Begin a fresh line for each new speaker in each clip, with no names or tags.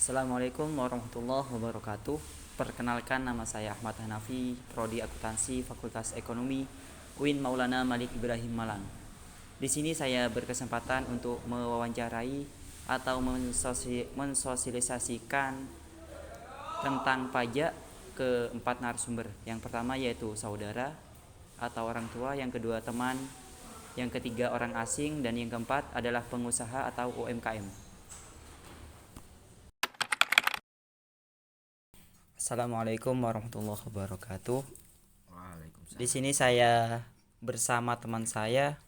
Assalamualaikum warahmatullahi wabarakatuh. Perkenalkan, nama saya Ahmad Hanafi, Prodi Akuntansi Fakultas Ekonomi UIN Maulana Malik Ibrahim Malang. Di sini saya berkesempatan untuk mewawancarai atau mensosialisasikan tentang pajak ke empat narasumber. Yang pertama yaitu saudara atau orang tua, yang kedua teman, yang ketiga orang asing, dan yang keempat adalah pengusaha atau UMKM. Assalamualaikum warahmatullahi wabarakatuh. Di
Waalaikumsalam.
sini saya bersama teman saya,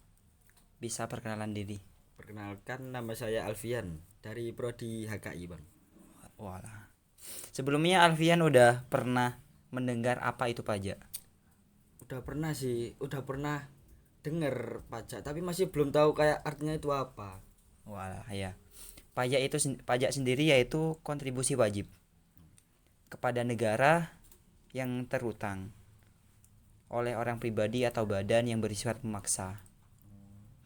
bisa perkenalan diri.
Perkenalkan, nama saya Alfian dari Prodi HKI, Bang.
Walah. Sebelumnya Alfian udah pernah mendengar apa itu pajak?
Udah pernah denger pajak, tapi masih belum tahu kayak artinya itu apa.
Walah, ya. Pajak sendiri yaitu kontribusi wajib kepada negara yang terutang oleh orang pribadi atau badan yang bersifat memaksa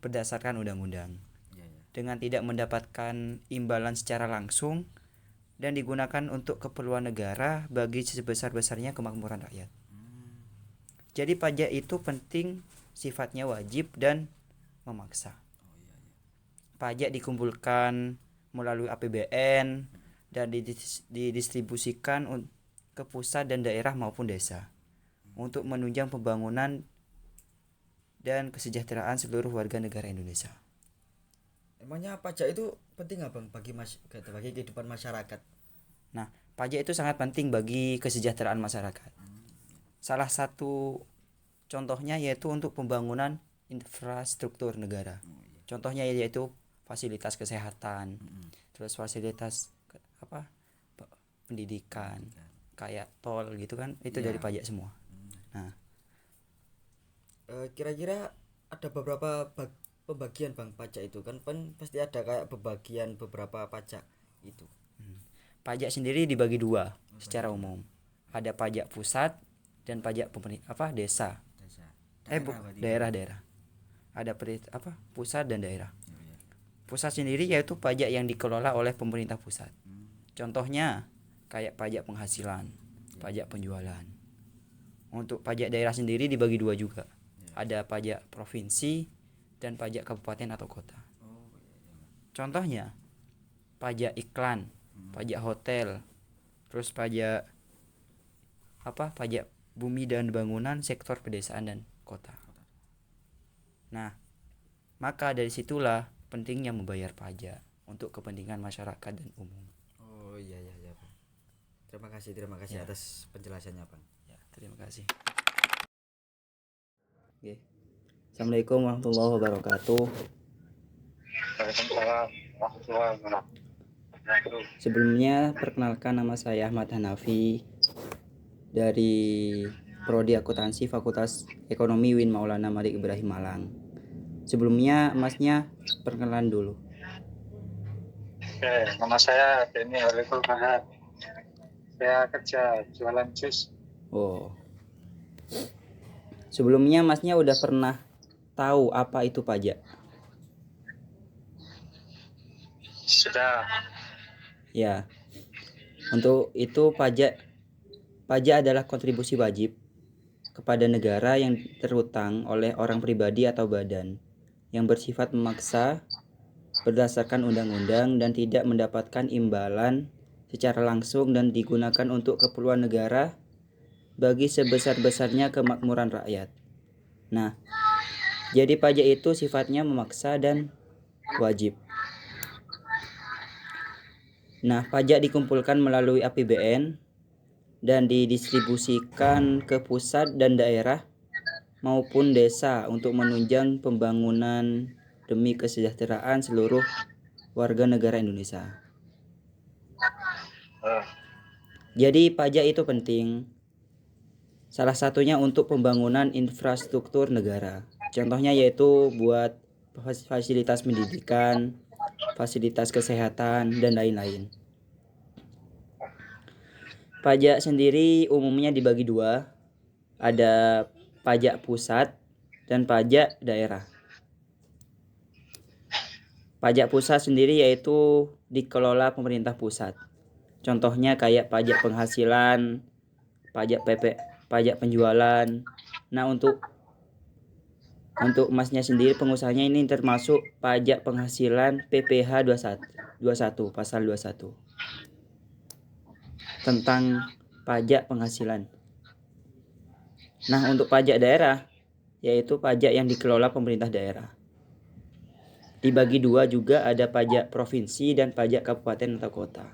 berdasarkan undang-undang,
Iya, ya.
dengan tidak mendapatkan imbalan secara langsung dan digunakan untuk keperluan negara bagi sebesar-besarnya kemakmuran rakyat. Jadi pajak itu penting, sifatnya wajib dan memaksa. Pajak dikumpulkan melalui APBN dan didistribusikan ke pusat dan daerah maupun desa untuk menunjang pembangunan dan kesejahteraan seluruh warga negara Indonesia.
Emangnya pajak itu penting nggak, Bang, bagi kehidupan masyarakat?
Nah, pajak itu sangat penting bagi kesejahteraan masyarakat. Salah satu contohnya yaitu untuk pembangunan infrastruktur negara. Contohnya yaitu fasilitas kesehatan, terus fasilitas pendidikan, kayak tol gitu kan, itu dari
Iya.
pajak semua. Nah,
Kira-kira ada beberapa pembagian, Bang, pajak itu kan pasti ada kayak pembagian beberapa pajak itu.
pajak sendiri dibagi dua
Bagi
secara
dua.
umum. Ada pajak pusat dan pajak desa.
Desa. Daerah berarti, Bang.
Daerah-daerah. Ada pusat dan daerah.
Oh, iya.
Pusat sendiri yaitu pajak yang dikelola oleh pemerintah pusat.
Hmm.
Contohnya kayak pajak penghasilan,
Ya.
pajak penjualan. Untuk pajak daerah sendiri dibagi dua juga.
Ya.
Ada pajak provinsi dan pajak kabupaten atau kota.
Oh, iya, iya.
Contohnya pajak iklan, pajak hotel, terus pajak pajak bumi dan bangunan, sektor pedesaan dan kota. Nah, maka dari situlah pentingnya membayar pajak untuk kepentingan masyarakat dan umum.
Oh, iya, iya, iya, Bang. Terima kasih
Ya,
atas penjelasannya, Bang.
ya, terima kasih. Oke. Assalamualaikum warahmatullahi wabarakatuh.
Waalaikumsalam warahmatullahi wabarakatuh.
Sebelumnya perkenalkan, nama saya Ahmad Hanafi dari Prodi Akuntansi Fakultas Ekonomi UIN Maulana Malik Ibrahim Malang. Sebelumnya masnya perkenalan dulu.
Oke, nama saya Denny Holikul Bahar. Saya kerja jualan jus.
Oh. Sebelumnya masnya udah pernah tahu apa itu pajak?
Sudah.
Ya. Untuk itu pajak adalah kontribusi wajib kepada negara yang terhutang oleh orang pribadi atau badan yang bersifat memaksa berdasarkan undang-undang dan tidak mendapatkan imbalan secara langsung dan digunakan untuk keperluan negara bagi sebesar-besarnya kemakmuran rakyat. Nah, jadi pajak itu sifatnya memaksa dan wajib. Nah, pajak dikumpulkan melalui APBN dan didistribusikan ke pusat dan daerah maupun desa untuk menunjang pembangunan demi kesejahteraan seluruh warga negara Indonesia.
Oh,
Jadi pajak itu penting. Salah satunya untuk pembangunan infrastruktur negara. Contohnya yaitu buat fasilitas pendidikan, fasilitas kesehatan, dan lain-lain. Pajak sendiri umumnya dibagi dua. Ada pajak pusat dan pajak daerah. Pajak pusat sendiri yaitu dikelola pemerintah pusat. Contohnya kayak pajak penghasilan, pajak pajak penjualan. Nah, untuk Masnya sendiri, pengusahanya ini termasuk pajak penghasilan PPh 21 pasal 21 tentang pajak penghasilan. Nah, untuk pajak daerah yaitu pajak yang dikelola pemerintah daerah. Dibagi dua juga, ada pajak provinsi dan pajak kabupaten atau kota.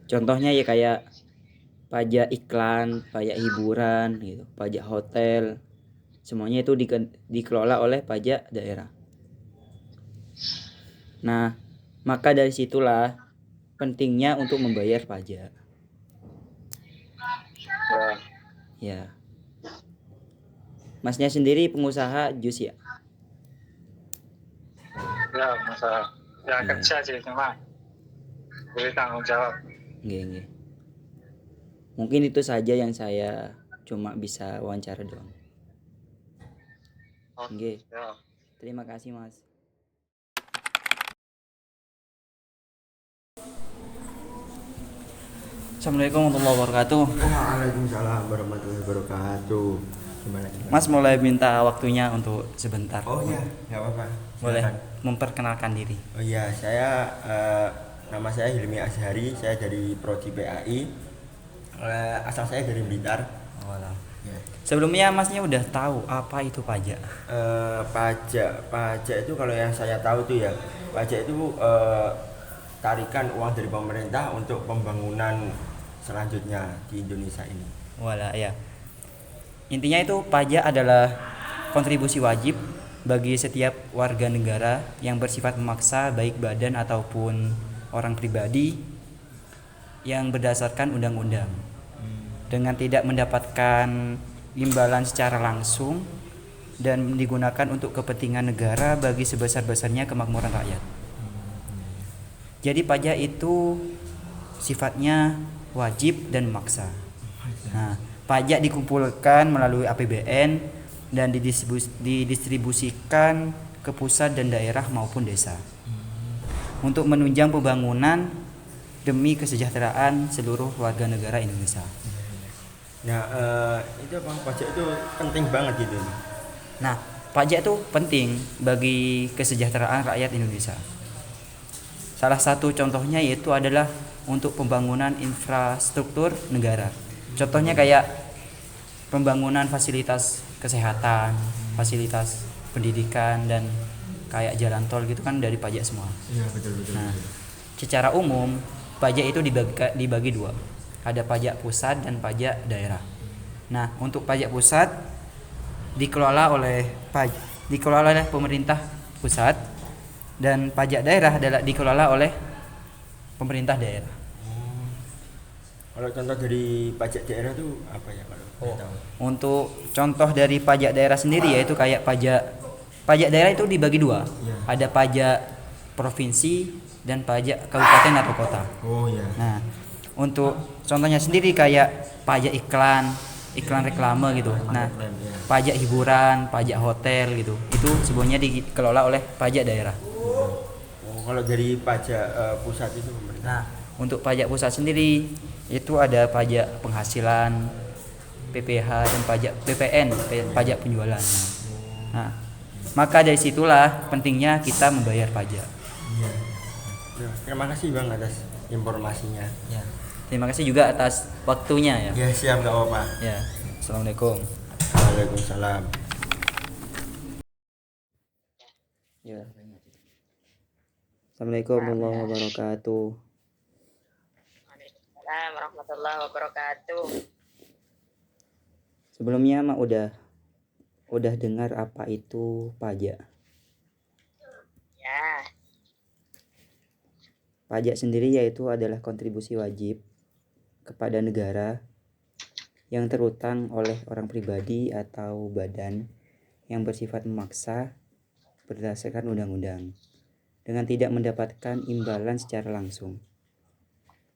Contohnya ya kayak pajak iklan, pajak hiburan gitu, pajak hotel. Semuanya itu dikelola oleh pajak daerah. Nah, maka dari situlah pentingnya untuk membayar pajak.
Ya,
Ya. Masnya sendiri pengusaha jus ya?
ya masalah. Ya
Iya.
kerja sih cuma beri tanggung jawab.
Nggih. Mungkin itu saja yang saya cuma bisa wawancara doang. Nggih.
Ya.
Terima kasih, Mas. Assalamualaikum warahmatullahi wabarakatuh.
Waalaikumsalam warahmatullahi wabarakatuh. Gimana?
Mas mulai minta waktunya untuk sebentar.
Oh iya, nggak apa-apa.
Boleh
Silakan.
memperkenalkan diri.
Oh iya, nama saya Hilmi Azhari, saya dari Prodi PAI. Asal saya dari Blitar.
Walah.
Ya.
Sebelumnya Masnya udah tahu apa itu pajak?
Pajak itu kalau yang saya tahu tuh ya, pajak itu tarikan uang dari pemerintah untuk pembangunan selanjutnya di Indonesia ini.
Walah, ya. Intinya itu pajak adalah kontribusi wajib bagi setiap warga negara yang bersifat memaksa, baik badan ataupun orang pribadi, yang berdasarkan undang-undang, dengan tidak mendapatkan imbalan secara langsung dan digunakan untuk kepentingan negara bagi sebesar-besarnya kemakmuran rakyat. Jadi pajak itu sifatnya wajib dan memaksa. Nah, pajak dikumpulkan melalui APBN dan didistribusikan ke pusat dan daerah maupun desa untuk menunjang pembangunan demi kesejahteraan seluruh warga negara Indonesia.
Nah, itu apa, pajak itu penting banget gitu.
Nah, pajak itu penting bagi kesejahteraan rakyat Indonesia. Salah satu contohnya yaitu adalah untuk pembangunan infrastruktur negara. Contohnya kayak pembangunan fasilitas kesehatan, fasilitas pendidikan, dan kayak jalan tol gitu kan dari pajak semua.
Iya, betul.
Nah, secara umum pajak itu dibagi dua. Ada pajak pusat dan pajak daerah. Nah, untuk pajak pusat dikelola oleh pemerintah pusat, dan pajak daerah adalah dikelola oleh pemerintah daerah.
Kalau contoh dari pajak daerah itu apa ya kalau boleh tahu?
Untuk contoh dari pajak daerah sendiri yaitu kayak pajak daerah itu dibagi dua.
Iya.
Ada pajak provinsi dan pajak kabupaten atau kota.
Oh iya.
Nah, untuk contohnya sendiri kayak pajak iklan reklame gitu. Nah, pajak hiburan, pajak hotel gitu. Itu sebenarnya dikelola oleh pajak daerah.
Oh, kalau dari pajak pusat itu pemerintah.
Nah, untuk pajak pusat sendiri itu ada pajak penghasilan, PPh, dan pajak PPN, pajak penjualan. Nah, maka dari situlah pentingnya kita membayar pajak.
Iya. Ya, terima kasih Bang atas informasinya.
Ya. Terima kasih juga atas waktunya ya.
Ya, siap, nggak apa-apa.
Ya. Assalamualaikum.
Waalaikumsalam.
Ya. Assalamualaikum warahmatullahi wabarakatuh.
Waalaikumsalam warahmatullahi wabarakatuh.
Sebelumnya Mak udah dengar apa itu pajak?
Ya,
Pajak sendiri yaitu adalah kontribusi wajib kepada negara yang terutang oleh orang pribadi atau badan yang bersifat memaksa berdasarkan undang-undang dengan tidak mendapatkan imbalan secara langsung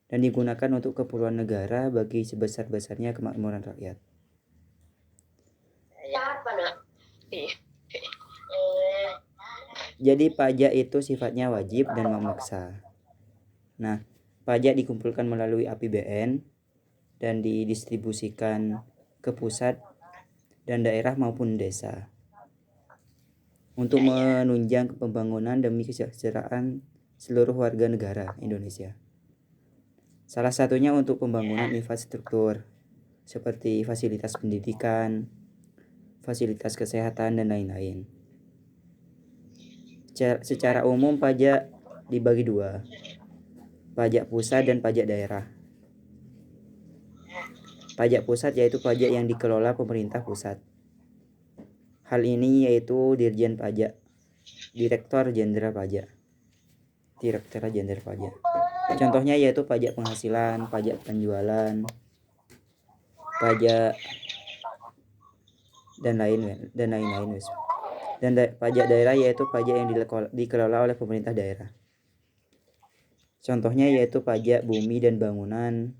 dan digunakan untuk keperluan negara bagi sebesar-besarnya kemakmuran rakyat. Jadi pajak itu sifatnya wajib dan memaksa. Nah, pajak dikumpulkan melalui APBN dan didistribusikan ke pusat dan daerah maupun desa untuk menunjang pembangunan demi kesejahteraan seluruh warga negara Indonesia. Salah satunya untuk pembangunan infrastruktur seperti fasilitas pendidikan, fasilitas kesehatan, dan lain-lain. Secara umum pajak dibagi dua, pajak pusat dan pajak daerah. Pajak pusat yaitu pajak yang dikelola pemerintah pusat. Hal ini yaitu Dirjen Pajak, Direktur Jenderal Pajak. Contohnya yaitu pajak penghasilan, pajak penjualan, pajak dan lain-lain. Dan pajak daerah yaitu pajak yang dikelola oleh pemerintah daerah. Contohnya yaitu pajak bumi dan bangunan,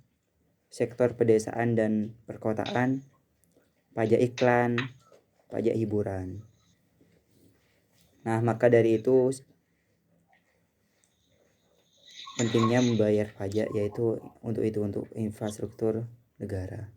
sektor pedesaan dan perkotaan, pajak iklan, pajak hiburan. Nah, maka dari itu pentingnya membayar pajak yaitu untuk infrastruktur negara.